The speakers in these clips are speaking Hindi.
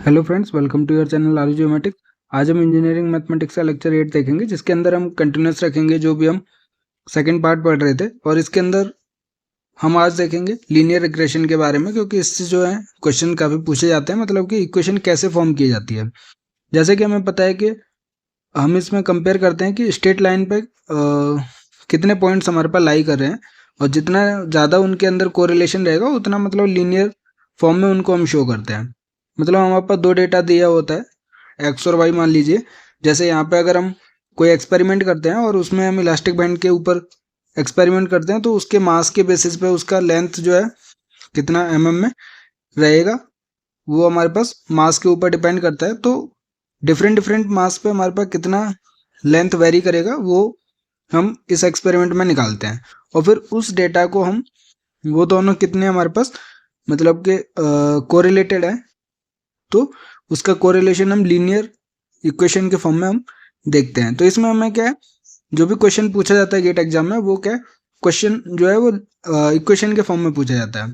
Hello friends, welcome to your channel R geometrics. आज हम इंजीनियरिंग मैथमेटिक्स का लेक्चर 8 देखेंगे, जिसके अंदर हम कंटिन्यूस रखेंगे जो भी हम सेकंड पार्ट पढ़ रहे थे। और इसके अंदर हम आज देखेंगे लीनियर रिग्रेशन के बारे में, क्योंकि इससे जो है क्वेश्चन काफ़ी पूछे जाते हैं, मतलब कि इक्वेशन कैसे फॉर्म की जाती है। जैसे कि हमें पता है कि हम इसमें कंपेयर करते हैं कि स्ट्रेट लाइन पे कितने पॉइंट्स हमारे पास लाई कर रहे हैं, और जितना ज़्यादा उनके अंदर कोरिलेशन रहेगा उतना मतलब लीनियर फॉर्म में उनको हम शो करते हैं। मतलब हमारे पास दो डेटा दिया होता है, एक्स और वाई मान लीजिए। जैसे यहाँ पे अगर हम कोई एक्सपेरिमेंट करते हैं और उसमें हम इलास्टिक बैंड के ऊपर एक्सपेरिमेंट करते हैं, तो उसके मास के बेसिस पे उसका लेंथ जो है कितना में रहेगा, वो हमारे पास मास के ऊपर डिपेंड करता है। तो डिफरेंट डिफरेंट मास पे हमारे पास कितना लेंथ वेरी करेगा वो हम इस एक्सपेरिमेंट में निकालते हैं। और फिर उस डेटा को हम, वो दोनों कितने हमारे पास मतलब कि कोरिलेटेड है, तो उसका कोरिलेशन हम लीनियर इक्वेशन के फॉर्म में हम देखते हैं। तो इसमें हमें क्या है, जो भी क्वेश्चन पूछा जाता है गेट एग्जाम में, वो क्या है, क्वेश्चन जो है वो इक्वेशन के फॉर्म में पूछा जाता है।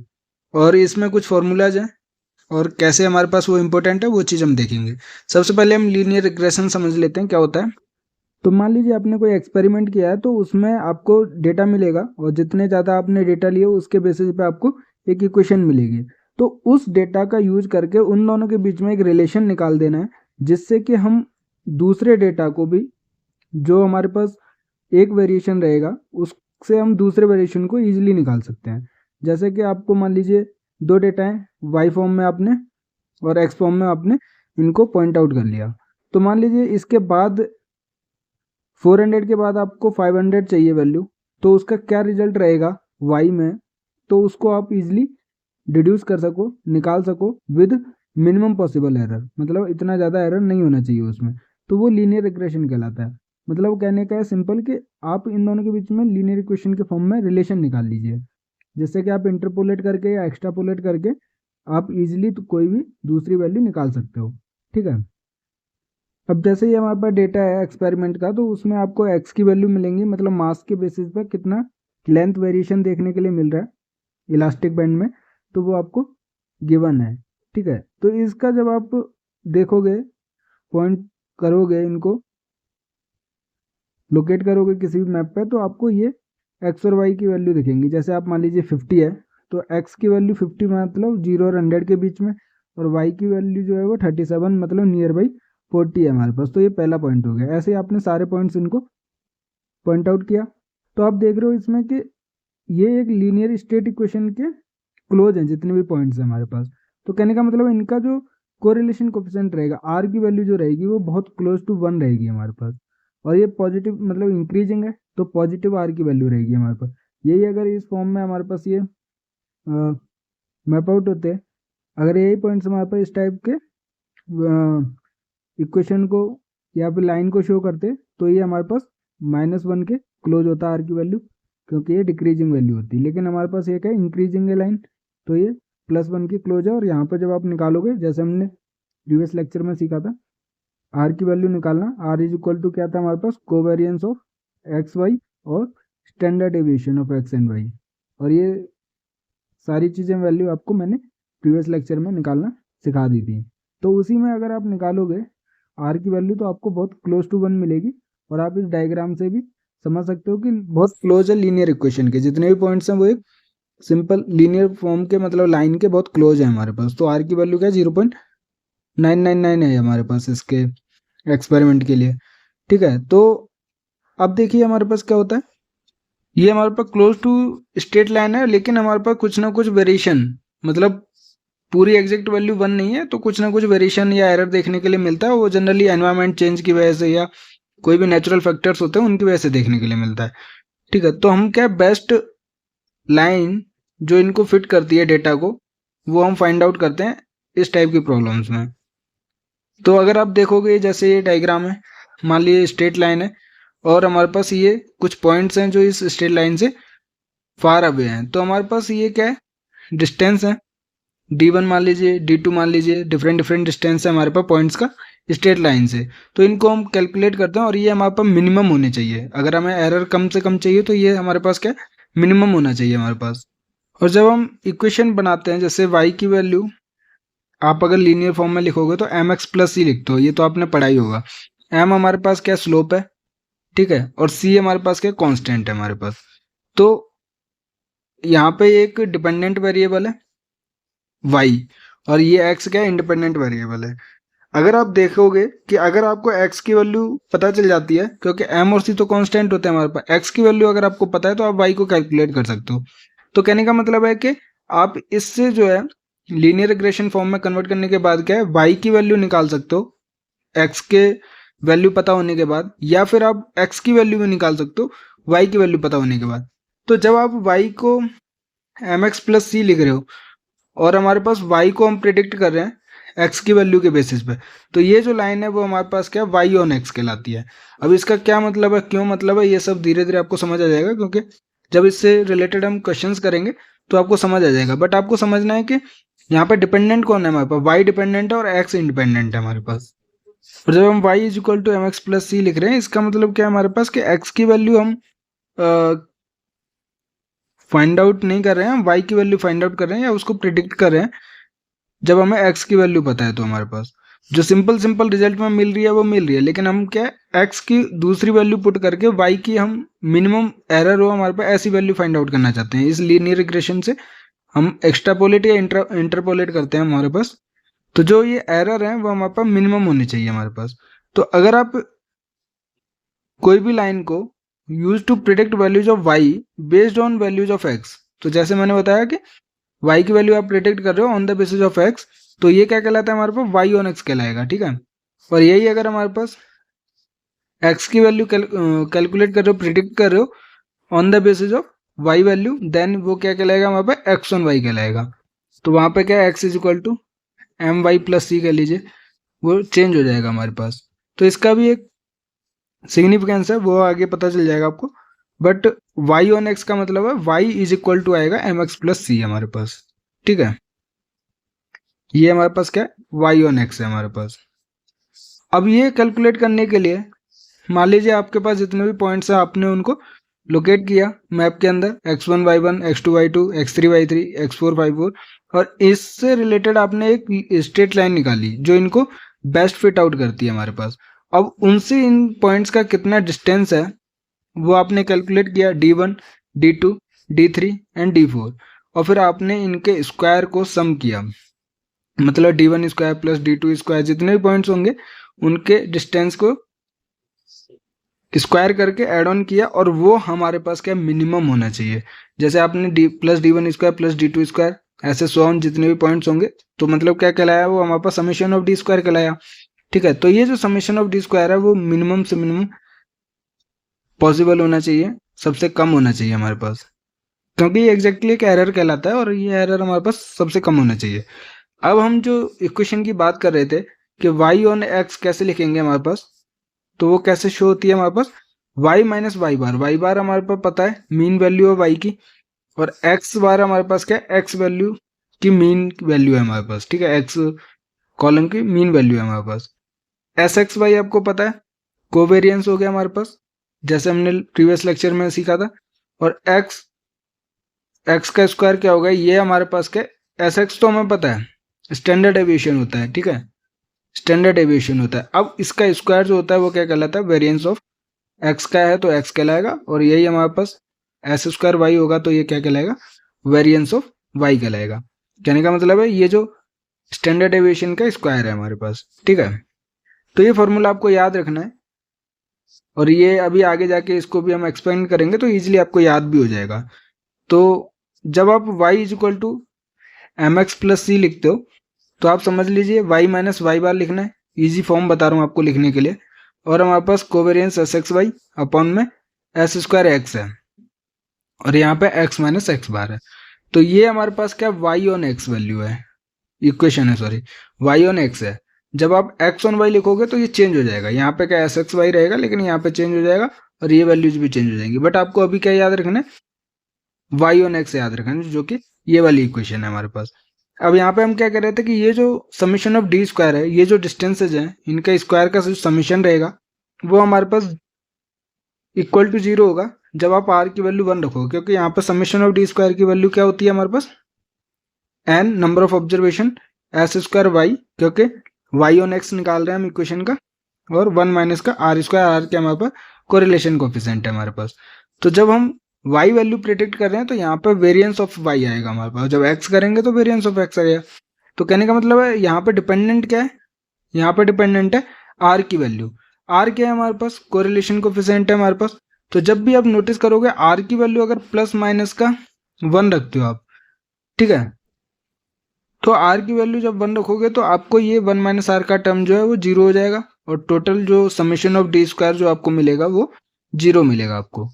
और इसमें कुछ फॉर्मूलाज हैं और कैसे हमारे पास वो इंपॉर्टेंट है, वो चीज़ हम देखेंगे। सबसे पहले हम लीनियर रिग्रेशन समझ लेते हैं क्या होता है। तो मान लीजिए आपने कोई एक्सपेरिमेंट किया है, तो उसमें आपको डेटा मिलेगा, और जितने ज़्यादा आपने डेटा लिए उसके बेसिस पे आपको एक इक्वेशन मिलेगी। तो उस डेटा का यूज करके उन दोनों के बीच में एक रिलेशन निकाल देना है, जिससे कि हम दूसरे डेटा को भी, जो हमारे पास एक वेरिएशन रहेगा, उससे हम दूसरे वेरिएशन को ईजिली निकाल सकते हैं। जैसे कि आपको मान लीजिए दो डेटा हैं, वाई फॉर्म में आपने और एक्स फॉर्म में आपने इनको पॉइंट आउट कर लिया। तो मान लीजिए इसके बाद 400 के बाद आपको 500 चाहिए वैल्यू, तो उसका क्या रिजल्ट रहेगा y में, तो उसको आप इजीली डिड्यूस कर सको, निकाल सको विद मिनिमम पॉसिबल एरर। मतलब इतना ज़्यादा एरर नहीं होना चाहिए उसमें, तो वो लीनियर रिग्रेशन कहलाता है। मतलब कहने का है सिंपल कि आप इन दोनों के बीच में लीनियर इक्वेशन के फॉर्म में रिलेशन निकाल लीजिए, जिससे कि आप इंटरपोलेट करके या एक्स्ट्रापोलेट करके आप इजीली तो कोई भी दूसरी वैल्यू निकाल सकते हो। ठीक है। अब जैसे ये हमारे पास डेटा है एक्सपेरिमेंट का, तो उसमें आपको एक्स की वैल्यू मिलेंगी, मतलब मास के बेसिस पर कितना लेंथ वेरिएशन देखने के लिए मिल रहा है इलास्टिक बैंड में, तो वो आपको गिवन है। ठीक है। तो इसका जब आप देखोगे, पॉइंट करोगे, इनको लोकेट करोगे किसी भी मैप पे, तो आपको ये एक्स और वाई की वैल्यू दिखेंगी। जैसे आप मान लीजिए 50 है, तो एक्स की वैल्यू 50 मतलब 0 और 100 के बीच में, और वाई की वैल्यू जो है वो 37 मतलब नियर बाई 40 है हमारे पास। तो ये पहला पॉइंट हो गया। ऐसे ही आपने सारे पॉइंट्स इनको पॉइंट आउट किया, तो आप देख रहे हो इसमें कि ये एक लीनियर स्टेट इक्वेशन के क्लोज हैं जितने भी पॉइंट्स हैं हमारे पास। तो कहने का मतलब इनका जो कोरिलेशन कोफिशिएंट रहेगा, आर की वैल्यू जो रहेगी वो बहुत क्लोज टू 1 रहेगी हमारे पास। और ये पॉजिटिव मतलब इंक्रीजिंग है, तो पॉजिटिव आर की वैल्यू रहेगी हमारे पास। यही अगर इस फॉर्म में हमारे पास ये मैप आउट होते हैं, अगर यही पॉइंट्स हमारे पास इस टाइप के इक्वेशन को या फिर लाइन को शो करते, तो ये हमारे पास -1 के क्लोज होता है आर की वैल्यू, क्योंकि ये डिक्रीजिंग वैल्यू होती है। लेकिन हमारे पास ये क्या है, इंक्रीजिंग है लाइन, तो ये +1 की क्लोज है। और यहाँ पर जब आप निकालोगे, जैसे हमने प्रीवियस लेक्चर में सीखा था, आर की वैल्यू निकालना, आर इज इक्वल टू क्या था हमारे पास, कोवेरियंस ऑफ एक्स वाई और standard deviation of x and y. और ये सारी चीज़ें वैल्यू आपको मैंने प्रीवियस लेक्चर में निकालना सिखा दी थी। तो उसी में अगर आप निकालोगे आर की वैल्यू, तो आपको बहुत क्लोज टू 1 मिलेगी। और आप इस डायग्राम से भी समझ सकते हो कि बहुत क्लोज है लीनियर इक्वेशन के, जितने भी पॉइंट्स हैं वो एक सिंपल लीनियर फॉर्म के, मतलब लाइन के बहुत क्लोज है हमारे पास। तो आर की वैल्यू क्या है, 0.999 है हमारे पास इसके एक्सपेरिमेंट के लिए। ठीक है। तो अब देखिए हमारे पास क्या होता है, ये हमारे पास क्लोज टू स्ट्रेट लाइन है, लेकिन हमारे पास कुछ ना कुछ वेरिएशन, मतलब पूरी एग्जैक्ट वैल्यू 1 नहीं है, तो कुछ ना कुछ वेरिएशन या एरर देखने के लिए मिलता है। वो जनरली एनवायरनमेंट चेंज की वजह से या कोई भी नेचुरल फैक्टर्स होते हैं उनकी वजह से देखने के लिए मिलता है। ठीक है। तो हम क्या, बेस्ट लाइन जो इनको फिट करती है डेटा को, वो हम फाइंड आउट करते हैं इस टाइप की प्रॉब्लम्स में। तो अगर आप देखोगे, जैसे ये डायग्राम है, मान लीजिए स्ट्रेट लाइन है, और हमारे पास ये कुछ पॉइंट्स हैं जो इस स्ट्रेट लाइन से फार अवे हैं। तो हमारे पास ये क्या है, डिस्टेंस है, D1 मान लीजिए, D2 मान लीजिए, डिफरेंट डिफरेंट डिस्टेंस है हमारे पास पॉइंट्स का स्ट्रेट लाइन से। तो इनको हम कैलकुलेट करते हैं, और ये हमारे पास मिनिमम होने चाहिए। अगर हमें एरर कम से कम चाहिए, तो ये हमारे पास क्या मिनिमम होना चाहिए हमारे पास। और जब हम इक्वेशन बनाते हैं, जैसे y की वैल्यू आप अगर लीनियर फॉर्म में लिखोगे तो एम एक्स प्लस सी लिखते हो, ये तो आपने पढ़ा ही होगा। एम हमारे पास क्या स्लोप है, ठीक है, और सी हमारे पास क्या कांस्टेंट है हमारे पास। तो यहाँ पे एक डिपेंडेंट वेरिएबल है वाई, और ये एक्स क्या इंडिपेंडेंट वेरिएबल है। अगर आप देखोगे कि अगर आपको x की वैल्यू पता चल जाती है, क्योंकि m और c तो कांस्टेंट होते हैं हमारे पास, x की वैल्यू अगर आपको पता है तो आप y को कैलकुलेट कर सकते हो। तो कहने का मतलब है कि आप इससे जो है लीनियर रिग्रेशन फॉर्म में कन्वर्ट करने के बाद क्या है y की वैल्यू निकाल सकते हो x के वैल्यू पता होने के बाद, या फिर आप x की वैल्यू भी निकाल सकते हो y की वैल्यू पता होने के बाद। तो जब आप y को mx प्लस सी लिख रहे हो और हमारे पास y को हम प्रिडिक्ट कर रहे हैं x की वैल्यू के बेसिस पे, तो ये जो लाइन है वो हमारे पास क्या y ऑन x कहलाती है। अब इसका क्या मतलब है, क्यों मतलब है, ये सब धीरे धीरे आपको समझ आ जाएगा, क्योंकि जब इससे रिलेटेड हम क्वेश्चंस करेंगे तो आपको समझ आ जाएगा। बट आपको समझना है कि यहाँ पे डिपेंडेंट कौन है हमारे पास, y डिपेंडेंट है और x इंडिपेंडेंट है हमारे पास। और जब हम y is equal to m x plus c लिख रहे हैं, इसका मतलब क्या है हमारे पास कि x की वैल्यू हम फाइंड आउट नहीं कर रहे हैं, y की वैल्यू फाइंड आउट कर रहे हैं या उसको प्रिडिक्ट कर रहे हैं जब हमें x की वैल्यू पता है। तो हमारे पास जो सिंपल रिजल्ट में मिल रही है वो मिल रही है, लेकिन हम क्या x की दूसरी वैल्यू पुट करके y की हम मिनिमम एरर हो हमारे पास ऐसी वैल्यू फाइंड आउट करना चाहते हैं। इस लीनियर रिग्रेशन से हम एक्स्ट्रापोलेट या इंटरपोलेट करते हैं हमारे पास। तो जो ये एरर है वो हमारे पास मिनिमम होनी चाहिए हमारे पास। तो अगर आप कोई भी लाइन को use to predict values of y based on values of x, तो जैसे मैंने बताया कि y की वैल्यू आप प्रिडिक्ट कर रहे हो on the basis of x, तो ये क्या कहलाता है हमारे पास y ऑन x कहलाएगा, ठीक है। और यही अगर हमारे पास x की वैल्यू कैलकुलेट कर रहे हो, प्रिडिक्ट कर रहे हो on the basis of y value, then वो क्या कहलाएगा हमारे पास x ऑन y कहलाएगा। तो वहां पे क्या x is equal to m y plus c कह लीजिए, वो चेंज हो जाएगा हमारे पास। तो इसका भी एक सिग्निफिकेंस है, वो आगे पता चल जाएगा आपको। बट y ऑन x का मतलब है y इज इक्वल टू आएगा एम एक्स प्लस सी हमारे पास, ठीक है। ये हमारे पास क्या है y ऑन x है हमारे पास। अब ये कैलकुलेट करने के लिए मान लीजिए आपके पास जितने भी पॉइंट्स हैं आपने उनको लोकेट किया मैप के अंदर, x1 y1 x2 y2 x3 y3 x4 y4, और इससे रिलेटेड आपने एक स्ट्रेट लाइन निकाली जो इनको बेस्ट फिट आउट करती है हमारे पास। अब उनसे इन पॉइंट्स का कितना डिस्टेंस है वो आपने कैलकुलेट किया, d1 d2 d3 and d4, और फिर आपने इनके स्क्वायर को सम किया, मतलब d1 square plus d2 square, जितने भी पॉइंट्स होंगे उनके डिस्टेंस को स्क्वायर करके ऐड ऑन किया, और वो हमारे पास क्या मिनिमम होना चाहिए। जैसे आपने D plus d1 square plus d2 square ऐसे सो ऑन जितने भी पॉइंट्स होंगे, तो मतलब क्या कहलाया वो हमारे पास समेशन ऑफ डी स्क्वायर कहलाया, ठीक है। तो ये जो समेशन ऑफ डी स्क्वायर है वो मिनिमम से मिनिमम पॉसिबल होना चाहिए, सबसे कम होना चाहिए हमारे पास, क्योंकि ये एग्जैक्टली एक एरर कहलाता है और ये एरर हमारे पास सबसे कम होना चाहिए। अब हम जो इक्वेशन की बात कर रहे थे कि y ऑन x कैसे लिखेंगे हमारे पास, तो वो कैसे शो होती है हमारे पास y माइनस वाई बार हमारे पास पता है मीन वैल्यू है y की, और x बार हमारे पास क्या है x वैल्यू की मीन वैल्यू है हमारे पास, ठीक है, x कॉलम की मीन वैल्यू है हमारे पास। एस एक्स वाई आपको पता है कोवेरियंस हो गया हमारे पास, जैसे हमने प्रीवियस लेक्चर में सीखा था। और x का स्क्वायर क्या होगा, ये हमारे पास क्या एस एक्स तो हमें पता है स्टैंडर्ड एविएशन होता है, ठीक है, स्टैंडर्ड एविएशन होता है। अब इसका स्क्वायर जो होता है वो क्या कहलाता है वेरिएंस ऑफ x का है तो x कहलाएगा, और यही हमारे पास एस स्क्वायर वाई होगा तो ये क्या कहलाएगा वेरिएंस ऑफ y कहलाएगा। कहने का मतलब है ये जो स्टैंडर्ड एविएशन का स्क्वायर है हमारे पास, ठीक है। तो ये फॉर्मूला आपको याद रखना है, और ये अभी आगे जाके इसको भी हम एक्सपेंड करेंगे तो इजीली आपको याद भी हो जाएगा। तो जब आप y is equal to m x plus c लिखते हो तो आप समझ लीजिए y माइनस वाई बार लिखना है, इजी फॉर्म बता रहा हूँ आपको लिखने के लिए। और हमारे पास covariance s x Y upon में एस स्क्वायर एक्स है, और यहाँ पे x माइनस एक्स बार है। तो ये हमारे पास क्या y ऑन x वैल्यू है, इक्वेशन है, सॉरी y ऑन x है। जब आप x ऑन y लिखोगे तो ये चेंज हो जाएगा, यहाँ पे क्या एस एक्स वाई रहेगा लेकिन यहाँ पे चेंज हो जाएगा और ये वैल्यूज भी चेंज हो जाएंगी। बट आपको अभी क्या याद रखना है y ऑन x याद रखना है, जो कि ये वाली इक्वेशन है हमारे पास। अब यहाँ पे हम क्या कर रहे थे कि ये जो समीशन ऑफ डी स्क्वायर है, ये जो डिस्टेंसेज हैं इनका स्क्वायर का जो समीशन रहेगा वो हमारे पास इक्वल टू 0 होगा जब आप r की वैल्यू 1 रखोगे, क्योंकि यहाँ पर समीशन ऑफ डी स्क्वायर की वैल्यू क्या होती है हमारे पास n number of observation S square Y, क्योंकि वाई ऑन एक्स निकाल रहे हैं हम इक्वेशन का, और 1 माइनस का आर स्क्वायर, आर के हमारे पास कोरिलेशन कोफिशिएंट है हमारे पास। तो जब हम वाई वैल्यू प्रिडिक्ट कर रहे हैं तो यहाँ पर वेरिएंस ऑफ वाई आएगा हमारे पास, जब एक्स करेंगे तो वेरिएंस ऑफ एक्स आएगा। तो कहने का मतलब है यहाँ पर डिपेंडेंट क्या है, यहाँ पर डिपेंडेंट है आर की वैल्यू। आर क्या है हमारे पास, कोरिलेशन कोफिशिएंट है हमारे पास। तो जब भी आप नोटिस करोगे आर की वैल्यू अगर प्लस माइनस का 1 रखते हो आप, ठीक है, तो आर की वैल्यू जब 1 रखोगे तो आपको ये 1 माइनस आर का टर्म जो है वो 0 हो जाएगा, और टोटल जो समेशन ऑफ डी स्क्वायर जो आपको मिलेगा वो 0 मिलेगा आपको।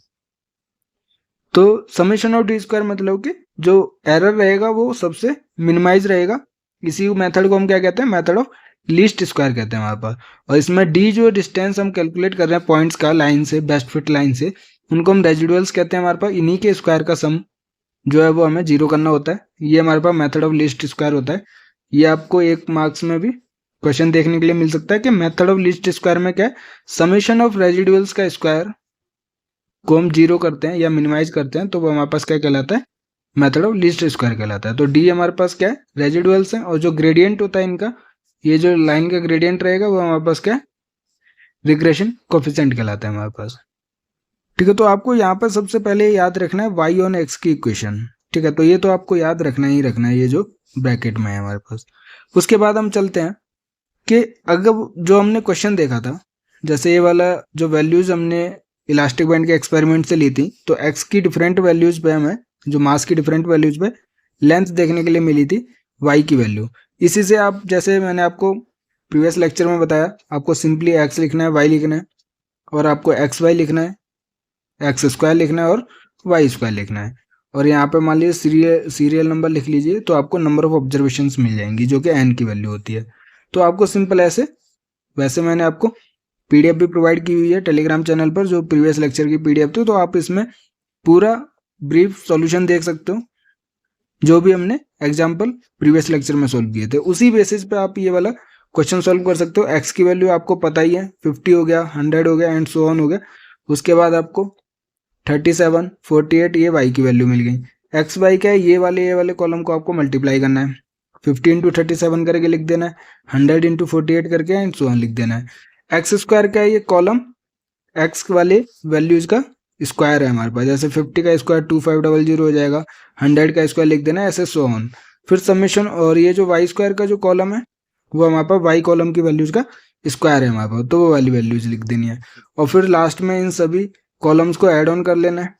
तो समेशन ऑफ डी स्क्वायर मतलब कि जो एरर रहेगा वो सबसे मिनिमाइज रहेगा। इसी मेथड को हम क्या कहते हैं, मेथड ऑफ लीस्ट स्क्वायर कहते हैं हमारे पास। और इसमें डी जो डिस्टेंस हम कैलकुलेट कर रहे हैं पॉइंट्स का लाइन से, बेस्ट फिट लाइन से, उनको हम रेजिडुअल्स कहते हैं हमारे पास। इन्हीं के स्क्वायर का सम जो है वो हमें 0 करना होता है। ये हमारे पास मेथड ऑफ लीस्ट स्क्वायर होता है। ये आपको एक मार्क्स में भी क्वेश्चन देखने के लिए मिल सकता है कि मेथड ऑफ लीस्ट स्क्वायर में क्या है, समेशन ऑफ रेजिडुअल्स का स्क्वायर को हम 0 करते हैं या मिनिमाइज करते हैं, तो वो हमारे पास क्या कहलाता है, मेथड ऑफ लीस्ट स्क्वायर कहलाता है। तो डी हमारे पास क्या है, रेजिडुअल्स हैं, और जो ग्रेडियंट होता है इनका, ये जो लाइन का ग्रेडियंट रहेगा वो हमारे पास क्या है, रिग्रेशन कोफिशिएंट कहलाता है हमारे पास। ठीक है, तो आपको यहाँ पर सबसे पहले याद रखना है वाई ऑन एक्स की इक्वेशन। ठीक है, तो ये तो आपको याद रखना ही रखना है, ये जो ब्रैकेट में है हमारे पास। उसके बाद हम चलते हैं कि अगर जो हमने क्वेश्चन देखा था, जैसे ये वाला जो वैल्यूज हमने इलास्टिक बैंड के एक्सपेरिमेंट से ली थी, तो एक्स की डिफरेंट वैल्यूज पे हमें, जो मास की डिफरेंट वैल्यूज पे लेंथ देखने के लिए मिली थी वाई की वैल्यू। इसी से आप, जैसे मैंने आपको प्रीवियस लेक्चर में बताया, आपको सिंपली एक्स लिखना है, वाई लिखना है, और आपको एक्स वाई लिखना है, एक्स स्क्वायर लिखना है और वाई स्क्वायर लिखना है। और यहाँ पे मान लीजिए सीरियल नंबर लिख लीजिए, तो आपको नंबर ऑफ ऑब्जर्वेशंस मिल जाएंगी जो कि एन की वैल्यू होती है। तो आपको सिंपल ऐसे, वैसे मैंने आपको पीडीएफ भी प्रोवाइड की हुई है टेलीग्राम चैनल पर, जो प्रीवियस लेक्चर की पीडीएफ थी, तो आप इसमें पूरा ब्रीफ सॉल्यूशन देख सकते हो, जो भी हमने एग्जाम्पल प्रीवियस लेक्चर में सोल्व किए थे। उसी बेसिस पे आप ये वाला क्वेश्चन सोल्व कर सकते हो। एक्स की वैल्यू आपको पता ही है, 50 हो गया, 100 हो गया, एंड सो ऑन हो गया। उसके बाद आपको 37, 48 ये वाई की वैल्यू मिल गई। एक्स वाई क्या है, ये वाले कॉलम को आपको मल्टीप्लाई करना है, 50 इंटू 37 करके लिख देना है, 100 इंटू 48 करके एंड सो ऑन लिख देना है। एक्स स्क्वायर क्या है, ये कॉलम एक्स वाले वैल्यूज का स्क्वायर है हमारे पास। जैसे 50 का स्क्वायर 2500 हो जाएगा, 100 का स्क्वायर लिख देना है, ऐसे सो ऑन। फिर समेशन, और ये जो वाई स्क्वायर का जो कॉलम है वो हमारे पास वाई कॉलम की वैल्यूज का स्क्वायर है हमारे पास, तो वो वाली वैल्यूज लिख देनी है। और फिर लास्ट में इन सभी कॉलम्स को ऐड ऑन कर लेना है,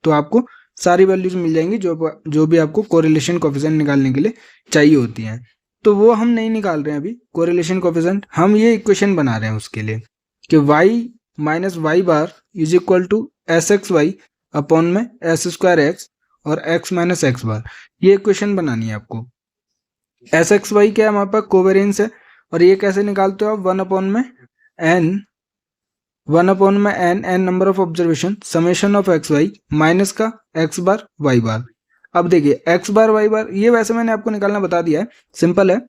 तो आपको सारी वैल्यूज मिल जाएंगी जो भी आपको कोरिलेशन कोफिशिएंट निकालने के लिए चाहिए होती हैं। तो वो हम नहीं निकाल रहे हैं अभी कोरिलेशन कोफिशिएंट, हम ये इक्वेशन बना रहे हैं उसके लिए कि y minus Y bar is equal to S x Y upon में एस स्क्वायर एक्स और x माइनस एक्स बार, ये इक्वेशन बनानी है आपको। एस एक्स वाई क्या है, हमारे पास कोवेरियंस है, और ये कैसे निकालते हो आप, 1 अपॉन में N number of observation, summation of x Y minus का एक्स बार वाई बार। अब देखिए एक्स बार वाई बार, ये वैसे मैंने आपको निकालना बता दिया है, सिंपल है।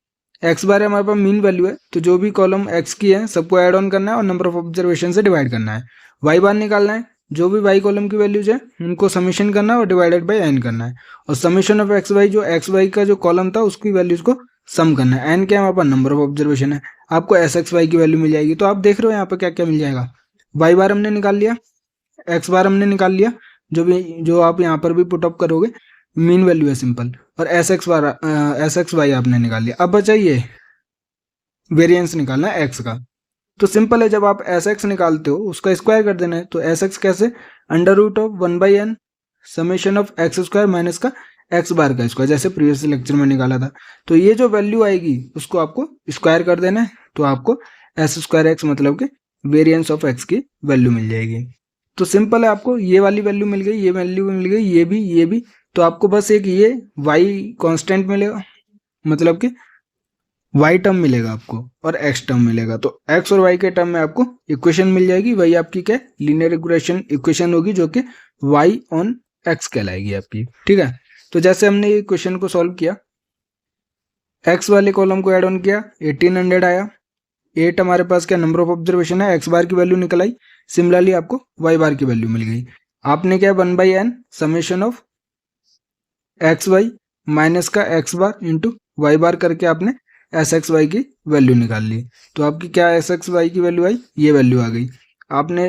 एक्स बार है हमारे पास मीन वैल्यू है, तो जो भी कॉलम एक्स की है सबको ऐड ऑन करना है और नंबर ऑफ ऑब्जर्वेशन से डिवाइड करना है। वाई बार निकालना है, जो भी वाई कॉलम की वैल्यूज है उनको समेशन करना है और डिवाइडेड बाई एन करना है। और समेशन ऑफ एक्स वाई, जो एक्स वाई का जो कॉलम था उसकी वैल्यूज को सम करना है। एन क्या है हमारे पास, नंबर ऑफ ऑब्जर्वेशन है, आपको एस एक्स वाई की वैल्यू मिल जाएगी। तो आप देख रहे हो यहाँ पर क्या क्या मिल जाएगा, वाई बार हमने निकाल लिया, एक्स बार हमने निकाल लिया, जो आप यहाँ पर भी पुटअप करोगे मीन वैल्यू है सिंपल, और एस एक्स वाई आपने निकाल लिया। अब बचा ये वेरिएंस निकालना है एक्स का, तो सिंपल है, जब आप एस एक्स निकालते हो उसका स्क्वायर कर देना है। तो एस एक्स कैसे, under root of 1/n summation of X square minus का एक्स बार का स्क्वायर, जैसे प्रीवियस लेक्चर में निकाला था। तो ये जो वैल्यू आएगी उसको आपको स्क्वायर कर देना है, तो आपको एस स्क्वायर एक्स मतलब कि वेरिएंस ऑफ एक्स की वैल्यू मिल जाएगी। तो सिंपल है, आपको ये वाली वैल्यू मिल गई, ये वैल्यू मिल गई, ये भी, तो आपको बस एक ये वाई कांस्टेंट मिलेगा, मतलब कि वाई टर्म मिलेगा आपको और एक्स टर्म मिलेगा। तो एक्स और वाई के टर्म में आपको इक्वेशन मिल जाएगी, वही आपकी क्या लीनियर रिग्रेशन इक्वेशन होगी, जो कि वाई ऑन एक्स कहलाएगी आपकी। ठीक है, तो जैसे हमने ये इक्वेशन को सॉल्व किया, एक्स वाले कॉलम को ऐड ऑन किया, 1800 आया, 8 हमारे पास क्या नंबर ऑफ ऑब्जर्वेशन है, एक्स बार की वैल्यू निकल आई, सिमिलरली आपको वाई बार की वैल्यू मिल गई। आपने क्या 1/n summation of x Y minus का X bar into Y bar करके आपने एस एक्स वाई की वैल्यू निकाल ली। तो आपकी क्या एस एक्स वाई की वैल्यू आई, ये वैल्यू आ गई। आपने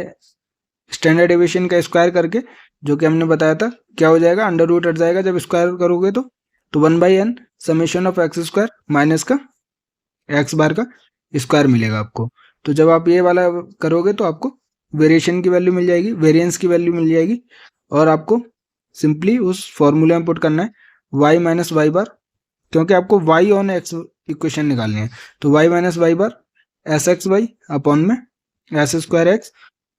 स्टैंडर्ड डेविएशन का स्क्वायर करके, जो कि हमने बताया था, क्या हो जाएगा, अंडर रूट हट जाएगा जब स्क्वायर करोगे तो 1/n summation of X square minus का एक्स बार का स्क्वायर मिलेगा आपको। तो जब आप ये वाला करोगे तो आपको वेरिएशन की वैल्यू मिल जाएगी, वेरिएंस की वैल्यू मिल जाएगी, और आपको सिंपली उस फॉर्मूले में पुट करना है y माइनस वाई बार, क्योंकि आपको y ऑन x इक्वेशन निकालनी है। तो y माइनस वाई बार एस एक्स वाई अपॉन में एस स्क्वायर एक्स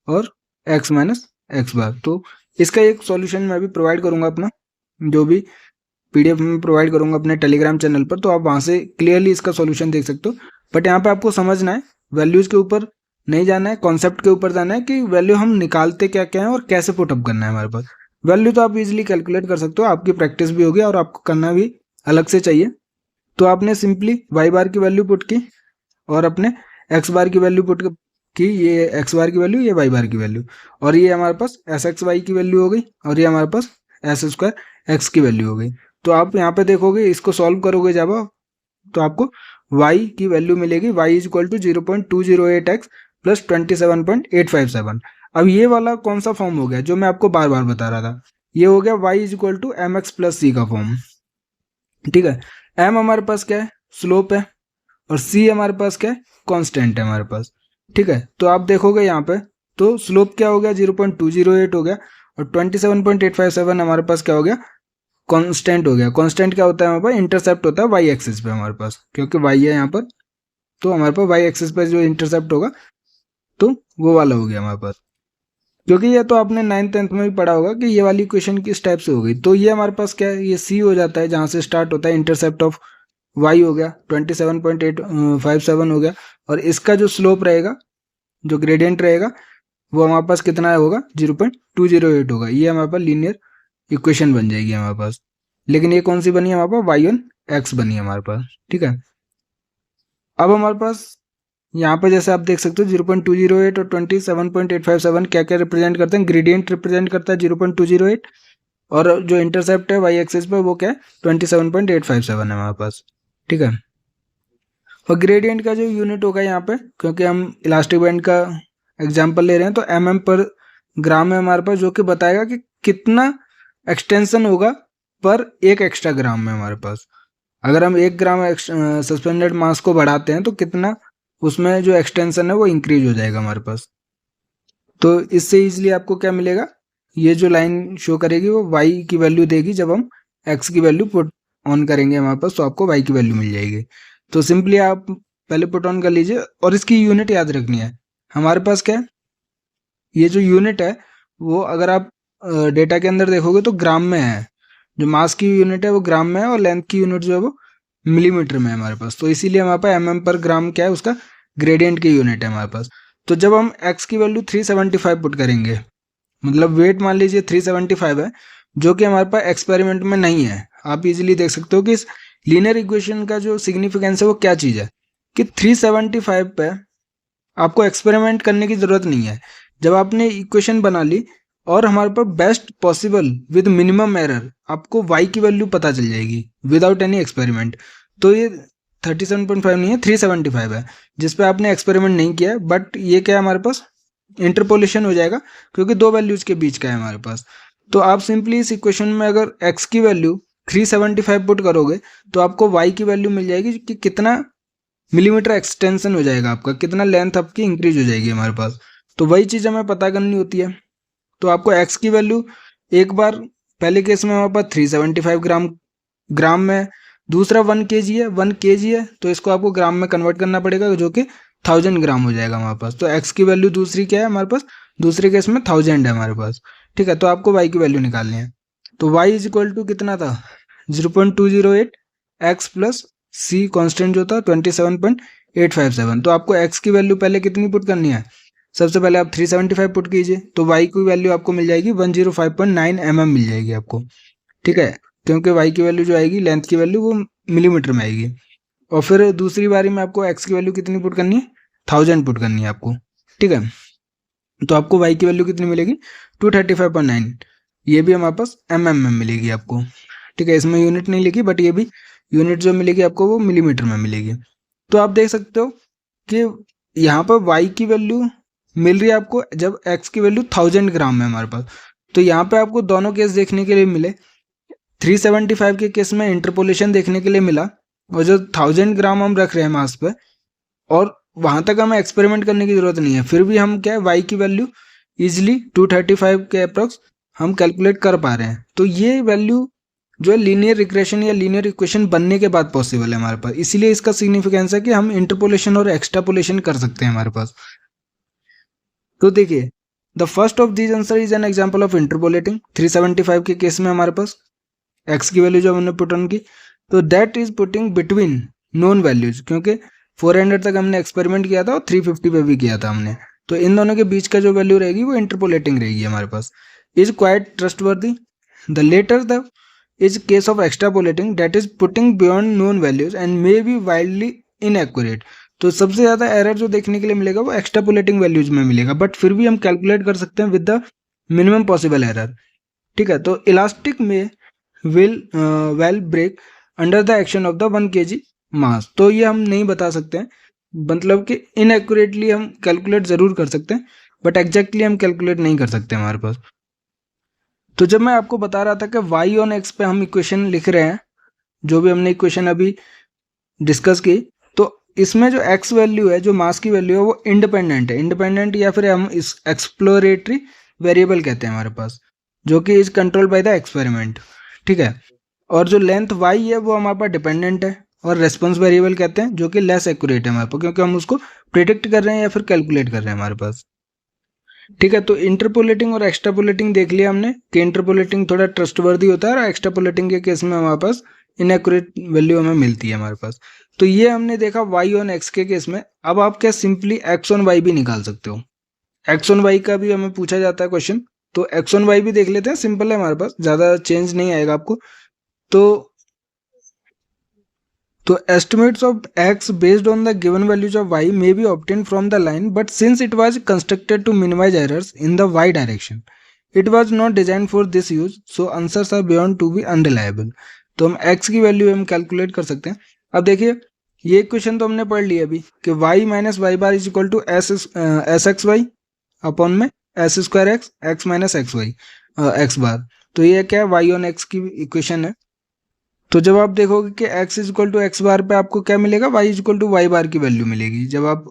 और x माइनस एक्स बार। तो इसका एक सॉल्यूशन मैं भी प्रोवाइड करूंगा, अपना जो भी PDF में प्रोवाइड करूंगा अपने टेलीग्राम चैनल पर, तो आप वहां से क्लियरली इसका सॉल्यूशन देख सकते हो। बट यहाँ पे आपको समझना है, वैल्यूज के ऊपर नहीं जाना है, कॉन्सेप्ट के ऊपर जाना है कि वैल्यू हम निकालते क्या क्या है और कैसे पुटअप करना है हमारे पास। वैल्यू तो आप इजीली कैलकुलेट कर सकते हो, आपकी प्रैक्टिस भी होगी और आपको करना भी अलग से चाहिए। तो आपने सिंपली वाई बार की वैल्यू पुट की और अपने एक्स बार की वैल्यू पुट की, ये एक्स बार की वैल्यू, ये वाई बार की वैल्यू, और ये हमारे पास एस एक्स वाई की वैल्यू हो गई, और ये हमारे पास एस स्क्वायर एक्स की वैल्यू हो गई। तो आप यहाँ पे देखोगे, इसको सॉल्व करोगे जब आप, तो आपको y की वैल्यू मिलेगी, y is equal to 0.208x plus 27.857। अब ये वाला कौन सा फॉर्म हो गया जो मैं आपको बार बार बता रहा था, ये हो गया y is equal to m x plus c का फॉर्म। ठीक है, m हमारे पास क्या है, स्लोप है, और c हमारे पास क्या है, कांस्टेंट है हमारे पास। ठीक है, तो आप देखोगे यहाँ पे, तो स्लोप क्या हो गया, 0.208 हो गया, और 27.857 हमारे पास क्या हो गया, कांस्टेंट हो गया। कांस्टेंट क्या होता है हमारे पास, इंटरसेप्ट होता है वाई एक्सिस पे हमारे पास, क्योंकि वाई है यहाँ पर, तो हमारे पास वाई एक्सिस पे जो इंटरसेप्ट होगा तो वो वाला हो गया हमारे पास। क्योंकि ये तो आपने 9th-10th में भी पढ़ा होगा कि ये वाली इक्वेशन किस टाइप से हो गई। तो ये हमारे पास क्या है, ये सी हो जाता है, जहाँ से स्टार्ट होता है, इंटरसेप्ट ऑफ वाई हो गया 27.857 हो गया, और इसका जो स्लोप रहेगा, जो ग्रेडियंट रहेगा, वो हमारे पास कितना होगा, 0.208 होगा। ये हमारे पास लीनियर इक्वेशन बन जाएगी हमारे पास। लेकिन ये कौन सी बनी है हमारे पास, वाई ऑन एक्स बनी है हमारे पास। ठीक है, अब हमारे पास यहाँ पे जैसे आप देख सकते हो 0.208 और 27.857 क्या क्या रिप्रेजेंट करते हैं, ग्रेडियंट रिप्रेजेंट करता है 0.208, और जो इंटरसेप्ट है वाई एक्सिस पे वो क्या है, 27.857 है हमारे पास। ठीक है, और ग्रेडियंट का जो यूनिट होगा यहाँ पे, क्योंकि हम इलास्टिक बैंड का एग्जाम्पल ले रहे हैं, तो mm पर ग्राम है हमारे पास, जो कि बताएगा कि कितना एक्सटेंशन होगा पर एक एक्स्ट्रा ग्राम में हमारे पास। अगर हम 1 ग्राम सस्पेंडेड मास को बढ़ाते हैं तो कितना उसमें जो एक्सटेंशन है वो इंक्रीज हो जाएगा हमारे पास। तो इससे इजीली आपको क्या मिलेगा, ये जो लाइन शो करेगी वो y की वैल्यू देगी, जब हम x की वैल्यू पुट ऑन करेंगे हमारे पास तो आपको y की वैल्यू मिल जाएगी। तो सिंपली आप पहले पुट ऑन कर लीजिए, और इसकी यूनिट याद रखनी है हमारे पास क्या है, ये जो यूनिट है वो अगर आप डेटा के अंदर देखोगे तो ग्राम में है, जो मास की यूनिट है वो ग्राम में है, और लेंथ की यूनिट जो है वो मिलीमीटर में है हमारे पास। तो इसीलिए हमारे पास mm पर ग्राम क्या है, उसका ग्रेडियंट की यूनिट है हमारे पास। तो जब हम x की वैल्यू 375 पुट करेंगे, मतलब वेट मान लीजिए 375 है, जो कि हमारे पास एक्सपेरिमेंट में नहीं है। आप इजीली देख सकते हो कि इस लीनियर इक्वेशन का जो सिग्निफिकेंस है वो क्या चीज़ है, कि 375 पे आपको एक्सपेरिमेंट करने की ज़रूरत नहीं है। जब आपने इक्वेशन बना ली और हमारे पास best possible with minimum error आपको y की वैल्यू पता चल जाएगी विदाउट एनी एक्सपेरिमेंट। तो ये 37.5 नहीं है, 375 है, जिस पे आपने एक्सपेरिमेंट नहीं किया है, बट ये क्या है हमारे पास, इंटरपोलेशन हो जाएगा, क्योंकि दो वैल्यूज के बीच का है हमारे पास। तो आप सिंपली इस इक्वेशन में अगर x की वैल्यू 375 पुट करोगे तो आपको y की वैल्यू मिल जाएगी कि कितना मिलीमीटर एक्सटेंशन हो जाएगा आपका, कितना लेंथ आपकी इंक्रीज हो जाएगी हमारे पास। तो वही चीज़ हमें पता करनी होती है। तो आपको x की वैल्यू एक बार पहले केस में हमारे पास 375 ग्राम में, दूसरा 1 kg है, 1 kg है, तो इसको आपको ग्राम में कन्वर्ट करना पड़ेगा, जो कि 1000 ग्राम हो जाएगा हमारे पास। तो x की वैल्यू दूसरी क्या है हमारे पास, दूसरे केस में 1000 है हमारे पास। ठीक है, तो आपको y की वैल्यू निकालनी है। तो y इज इक्वल टू कितना था, 0.208 x प्लस c कॉन्स्टेंट जो था 27.857। तो आपको x की वैल्यू पहले कितनी पुट करनी है, सबसे पहले आप 375 पुट कीजिए, तो y की वैल्यू आपको मिल जाएगी 105.9 mm मिल जाएगी आपको। ठीक है, क्योंकि y की वैल्यू जो आएगी, लेंथ की वैल्यू, वो मिलीमीटर में आएगी। और फिर दूसरी बारी में आपको x की वैल्यू कितनी पुट करनी है, 1000 पुट करनी है आपको। ठीक है, तो आपको y की वैल्यू कितनी मिलेगी, 235.9, ये भी हमारे पास mm में मिलेगी आपको। ठीक है, इसमें यूनिट नहीं लिखी, बट ये भी यूनिट जो मिलेगी आपको वो मिलीमीटर में मिलेगी। तो आप देख सकते हो कि यहाँ पर y की वैल्यू मिल रही है आपको जब x की वैल्यू 1000 ग्राम में हमारे पास। तो यहाँ पे आपको दोनों केस देखने के लिए मिले। 375 के केस में इंटरपोलेशन देखने के लिए मिला, और जो 1000 ग्राम हम रख रहे हैं मास पे, और वहाँ तक हमें एक्सपेरिमेंट करने की ज़रूरत नहीं है, फिर भी हम क्या है y की वैल्यू ईजिली 235 के अप्रॉक्स हम कैलकुलेट कर पा रहे हैं। तो ये वैल्यू जो है लीनियर रिग्रेशन या लीनियर इक्वेशन बनने के बाद पॉसिबल है हमारे पास, इसीलिए इसका सिग्निफिकेंस है कि हम इंटरपोलेशन और एक्सट्रापोलेशन कर सकते हैं हमारे पास। तो देखिए, the first of these answer is an example of interpolating. 375 के केस में हमारे पास x की वैल्यू जब हमने पुट ऑन की, तो that is putting between known values, क्योंकि 400 तक हमने एक्सपेरिमेंट किया था और 350 पे भी किया था हमने, तो इन दोनों के बीच का जो वैल्यू रहेगी वो इंटरपोलेटिंग रहेगी हमारे पास। Is quite trustworthy. The latter the is case of extrapolating, that is putting beyond known values and may be wildly inaccurate। तो सबसे ज़्यादा एरर जो देखने के लिए मिलेगा वो एक्स्ट्रापोलेटिंग वैल्यूज में मिलेगा, बट फिर भी हम कैलकुलेट कर सकते हैं with the minimum possible error. ठीक है, तो इलास्टिक में will well break under the action of the 1 kg mass. तो ये हम नहीं बता सकते हैं, मतलब कि इनएक्यूरेटली हम कैलकुलेट ज़रूर कर सकते हैं, बट एग्जैक्टली हम कैलकुलेट नहीं कर सकते हमारे पास। तो जब मैं आपको बता रहा था कि y ऑन x पे हम इक्वेशन लिख रहे हैं, जो भी हमने इक्वेशन अभी डिस्कस की, तो इसमें जो x वैल्यू है, जो मास की वैल्यू है, वो इंडिपेंडेंट है। इंडिपेंडेंट या फिर हम इस एक्सप्लोरेटरी वेरिएबल कहते हैं हमारे पास, जो कि is control by the experiment. ठीक है, और जो लेंथ y है वो हमारे पास डिपेंडेंट है, और रेस्पॉन्स वेरिएबल कहते हैं, जो कि लेस एक्यूरेट है हमारे पास, क्योंकि हम उसको प्रिडिक्ट कर रहे हैं या फिर कैलकुलेट कर रहे हैं हमारे पास। ठीक है, तो इंटरपोलेटिंग और एक्स्ट्रापोलेटिंग देख लिया हमने कि इंटरपोलेटिंग थोड़ा ट्रस्टवर्दी होता है, और एक्स्ट्रापोलेटिंग के केस में हमारे पास इनएक्यूरेट वैल्यू हमें मिलती है हमारे पास। तो ये हमने देखा y ऑन x के केस में। अब आप क्या सिंपली x ऑन y भी निकाल सकते हो। x ऑन y का भी हमें पूछा जाता है क्वेश्चन, तो x ऑन y भी देख लेते हैं। सिंपल है हमारे पास, ज़्यादा चेंज नहीं आएगा आपको। तो estimates of x based on the given values of y may be obtained from the line, but since it was constructed to minimize errors in the y direction, it was not designed for this use, so answers are beyond to be unreliable। तो हम x की वैल्यू हम कैलकुलेट कर सकते हैं। अब देखिए, ये क्वेश्चन तो हमने पढ़ लिया अभी कि y minus Y bar is equal to S x Y upon में S square x x minus x y x bar. तो ये क्या है, y ऑन x की इक्वेशन है। तो जब आप देखोगे कि x is equal to x bar पे आपको क्या मिलेगा, y is equal to y bar की वैल्यू मिलेगी। जब आप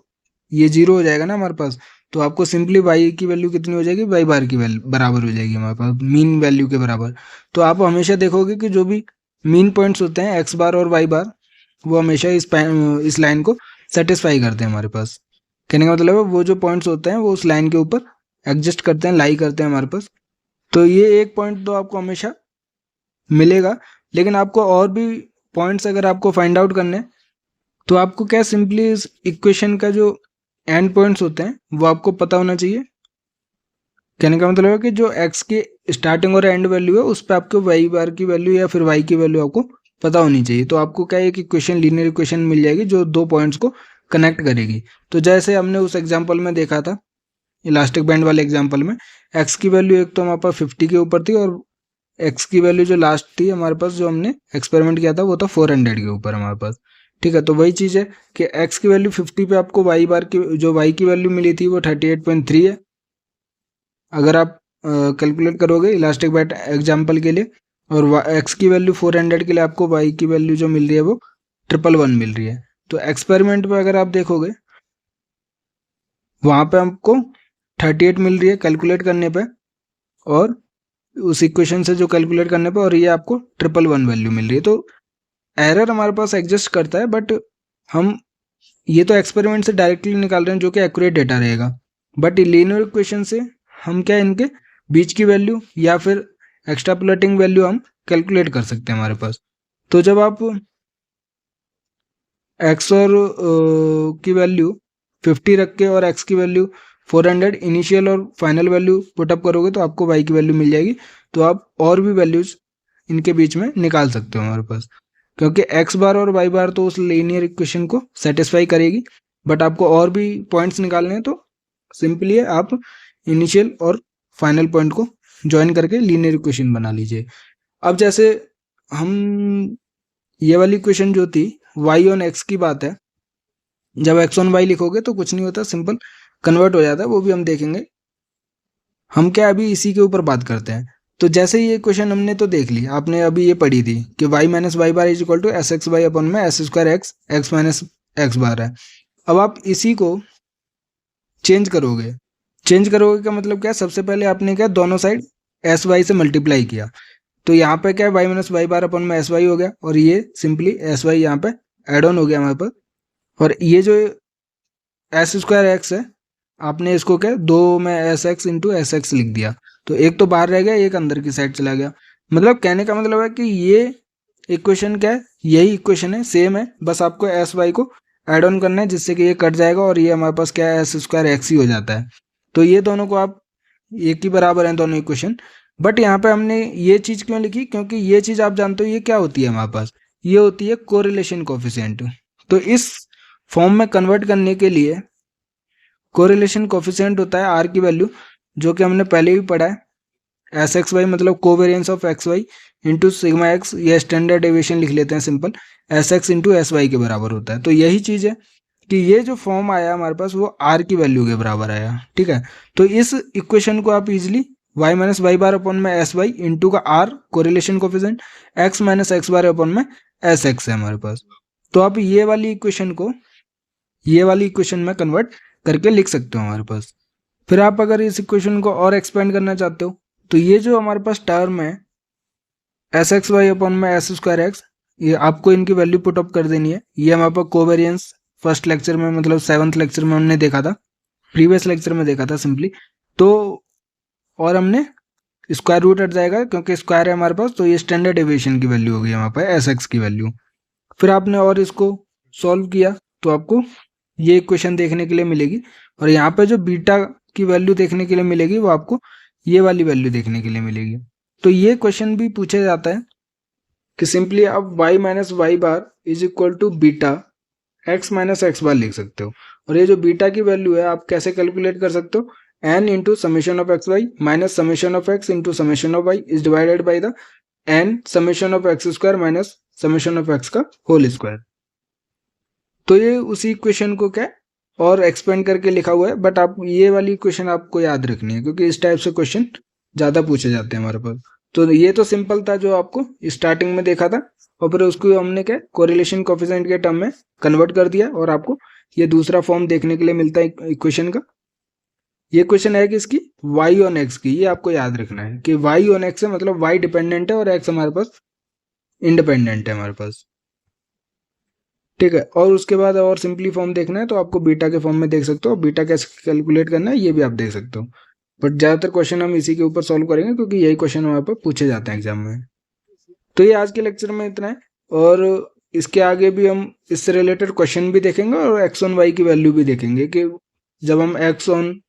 ये जीरो हो जाएगा ना हमारे पास, तो आपको सिंपली y की वैल्यू कितनी हो जाएगी, वाई बार की वैल्यू बराबर हो जाएगी हमारे पास, मीन वैल्यू के बराबर। तो आप हमेशा देखोगे कि जो भी मीन पॉइंट्स होते हैं x बार और y बार, वो हमेशा इस लाइन को सेटिस्फाई करते हैं हमारे पास। कहने का मतलब है वो जो पॉइंट्स होते हैं वो उस लाइन के ऊपर एग्जिस्ट करते हैं, लाई करते हैं हमारे पास। तो ये एक पॉइंट तो आपको हमेशा मिलेगा, लेकिन आपको और भी पॉइंट्स अगर आपको फाइंड आउट करने हैं, तो आपको क्या सिंपली इस इक्वेशन का जो एंड पॉइंट्स होते हैं वो आपको पता होना चाहिए। कहने का मतलब है कि जो x की स्टार्टिंग और एंड वैल्यू है उस पर आपको y बार की वैल्यू या फिर y की वैल्यू आपको पता होनी चाहिए। तो आपको क्या एक इक्वेशन, लीनियर इक्वेशन मिल जाएगी जो दो पॉइंट्स को कनेक्ट करेगी। तो जैसे हमने उस एग्जाम्पल में देखा था, इलास्टिक बैंड वाले एग्जाम्पल में, x की वैल्यू एक तो हमारे पास 50 के ऊपर थी, और x की वैल्यू जो लास्ट थी हमारे पास, जो हमने एक्सपेरिमेंट किया था, वो था 400 के ऊपर हमारे पास। ठीक है, तो वही चीज़ है कि x की वैल्यू 50 पे आपको y बार की जो y की वैल्यू मिली थी वो 38.3 है। अगर आप कैलकुलेट करोगे इलास्टिक बैंड एग्जाम्पल के लिए, और x की वैल्यू 400 के लिए आपको y की वैल्यू जो मिल रही है वो 111 मिल रही है। तो एक्सपेरिमेंट पे अगर आप देखोगे, वहाँ पे आपको 38 मिल रही है कैलकुलेट करने पे, और उस इक्वेशन से जो कैलकुलेट करने पे, और ये आपको 111 वैल्यू मिल रही है। तो एरर हमारे पास एग्जिस्ट करता है, बट हम ये तो एक्सपेरिमेंट से डायरेक्टली निकाल रहे हैं जो कि एक्यूरेट डेटा रहेगा, बट लीनियर इक्वेशन से हम क्या इनके बीच की वैल्यू या फिर एक्स्ट्रापोलेटिंग वैल्यू हम कैलकुलेट कर सकते हैं हमारे पास। तो जब आप x और की वैल्यू 50 रख के और x की वैल्यू 400 इनिशियल और फाइनल वैल्यू पुटअप करोगे, तो आपको y की वैल्यू मिल जाएगी। तो आप और भी वैल्यूज इनके बीच में निकाल सकते हो हमारे पास, क्योंकि x बार और y बार तो उस लीनियर इक्वेशन को सेटिस्फाई करेगी, बट आपको और भी पॉइंट्स निकालने हैं, तो सिंपली आप इनिशियल और फाइनल पॉइंट को ज्वाइन करके लीनियर इक्वेशन बना लीजिए। अब जैसे हम ये वाली इक्वेशन जो थी y ऑन x की बात है, जब x ऑन y लिखोगे तो कुछ नहीं होता, सिंपल कन्वर्ट हो जाता है, वो भी हम देखेंगे। हम क्या अभी इसी के ऊपर बात करते हैं। तो जैसे ये क्वेश्चन हमने तो देख ली, आपने अभी ये पढ़ी थी कि y minus Y bar is equal to S x y upon में S square x x minus x bar है। अब आप इसी को चेंज करोगे। चेंज करोगे का मतलब क्या, सबसे पहले आपने क्या दोनों साइड एस वाई से मल्टीप्लाई किया, तो यहाँ पे क्या वाई माइनस वाई बार अपन में एस वाई हो गया, और ये सिंपली एस वाई यहाँ पे एड ऑन हो गया हमारे पास। और ये जो एस स्क्वायर एक्स है, आपने इसको क्या दो में S X into S x लिख दिया, तो एक तो बाहर रह गया, एक अंदर की साइड चला गया। मतलब कहने का मतलब है कि ये इक्वेशन क्या है, यही इक्वेशन है, सेम है, बस आपको एस वाई को ऐड ऑन करना है, जिससे कि ये कट जाएगा और ये हमारे पास क्या है एस स्क्वायर एक्स ही हो जाता है। तो ये दोनों को आप एक ही बराबर हैं दोनों इक्वेशन। बट यहाँ पे हमने ये चीज़ क्यों लिखी, क्योंकि ये चीज़ आप जानते हो ये क्या होती है हमारे पास, ये होती है कोरिलेशन कोफिशिएंट। तो इस फॉर्म में कन्वर्ट करने के लिए कोरिलेशन कोफिशिएंट होता है आर की वैल्यू, जो कि हमने पहले भी पढ़ा है, एस एक्स वाई मतलब covariance of x Y into sigma X, ये स्टैंडर्ड डेविएशन लिख लेते हैं simple, S X into S Y के बराबर होता है। तो यही चीज़ है कि ये जो फॉर्म आया हमारे पास वो आर की वैल्यू के बराबर आया, ठीक है। तो इस इक्वेशन को आप easily Y minus Y bar upon में एस वाई इंटू का R correlation coefficient X minus x bar upon में एस एक्स है हमारे पास। तो आप ये वाली इक्वेशन को ये वाली इक्वेशन में कन्वर्ट करके लिख सकते हो हमारे पास। फिर आप अगर इस इक्वेशन को और एक्सपेंड करना चाहते हो, तो ये जो हमारे पास टर्म है एस एक्स वाई अपॉन में एस स्क्वायर एक्स, ये आपको इनकी वैल्यू पुट अप कर देनी है। ये हमारे पास कोवेरियंस फर्स्ट लेक्चर में मतलब 7th लेक्चर में हमने देखा था, प्रीवियस लेक्चर में देखा था सिंपली। तो और हमने स्क्वायर रूट हट जाएगा क्योंकि स्क्वायर है हमारे पास, तो ये स्टैंडर्ड डेविएशन की वैल्यू होगी हमारे पास एस एक्स की वैल्यू। फिर आपने और इसको सॉल्व किया तो आपको ये इक्वेशन देखने के लिए मिलेगी, और यहाँ पे जो बीटा की वैल्यू देखने के लिए मिलेगी वो आपको ये वाली वैल्यू देखने के लिए मिलेगी। तो ये क्वेश्चन भी पूछा जाता है कि सिंपली आप y minus Y bar is equal to beta x minus x bar लिख सकते हो। और ये जो बीटा की वैल्यू है आप कैसे कैलकुलेट कर सकते हो, n into summation of x Y minus summation of X into summation of Y is divided by the n summation of X square minus summation of X का होल स्क्वायर। तो ये उसी इक्वेशन को क्या और एक्सपेंड करके लिखा हुआ है, बट आप ये वाली इक्वेशन आपको याद रखनी है क्योंकि इस टाइप से क्वेश्चन ज़्यादा पूछे जाते हैं हमारे पास। तो ये तो सिंपल था जो आपको स्टार्टिंग में देखा था, और फिर उसको हमने क्या कोरिलेशन कोफिशिएंट के टर्म में कन्वर्ट कर दिया, और आपको ये दूसरा फॉर्म देखने के लिए मिलता है इक्वेशन का। ये क्वेश्चन है कि इसकी y ऑन x की, ये आपको याद रखना है कि y ऑन x है मतलब y डिपेंडेंट है और x हमारे पास इंडिपेंडेंट है हमारे पास, ठीक है। और उसके बाद और सिंपली फॉर्म देखना है तो आपको बीटा के फॉर्म में देख सकते हो, बीटा कैसे कैलकुलेट करना है ये भी आप देख सकते हो। बट ज़्यादातर क्वेश्चन हम इसी के ऊपर सॉल्व करेंगे क्योंकि यही क्वेश्चन हमारे पास पूछे जाते हैं एग्जाम में। तो ये आज के लेक्चर में इतना है, और इसके आगे भी हम इससे रिलेटेड क्वेश्चन भी देखेंगे और एक्स ऑन वाई की वैल्यू भी देखेंगे कि जब हम एक्स ऑन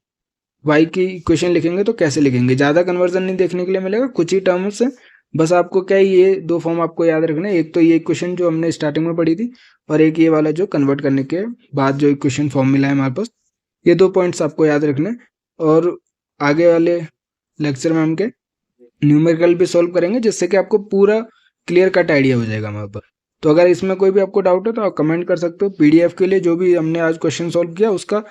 वाई की इक्वेशन लिखेंगे तो कैसे लिखेंगे। ज़्यादा कन्वर्जन नहीं देखने के लिए मिलेगा, कुछ ही टर्म्स से, बस आपको क्या है ये दो फॉर्म आपको याद रखना है, एक तो ये इक्वेशन जो हमने स्टार्टिंग में पढ़ी थी, और एक ये वाला जो कन्वर्ट करने के बाद जो इक्वेशन फॉर्म मिला है हमारे पास। ये दो पॉइंट्स आपको याद रखने, और आगे वाले लेक्चर में हम के न्यूमेरिकल भी सॉल्व करेंगे जिससे कि आपको पूरा क्लियर कट आइडिया हो जाएगा हमारे पास। तो अगर इसमें कोई भी आपको डाउट हो तो आप कमेंट कर सकते हो। पीडीएफ के लिए जो भी हमने आज क्वेश्चन सॉल्व किया उसका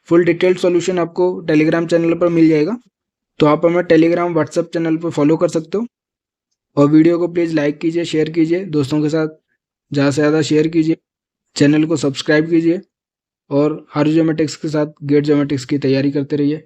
फुल डिटेल्ड सॉल्यूशन आपको टेलीग्राम चैनल पर मिल जाएगा, तो आप हमें टेलीग्राम व्हाट्सएप चैनल पर फॉलो कर सकते हो। और वीडियो को प्लीज़ लाइक कीजिए, शेयर कीजिए दोस्तों के साथ, ज़्यादा से ज़्यादा शेयर कीजिए, चैनल को सब्सक्राइब कीजिए, और हारू ज्योमेटिक्स के साथ गेट ज्योमेटिक्स की तैयारी करते रहिए।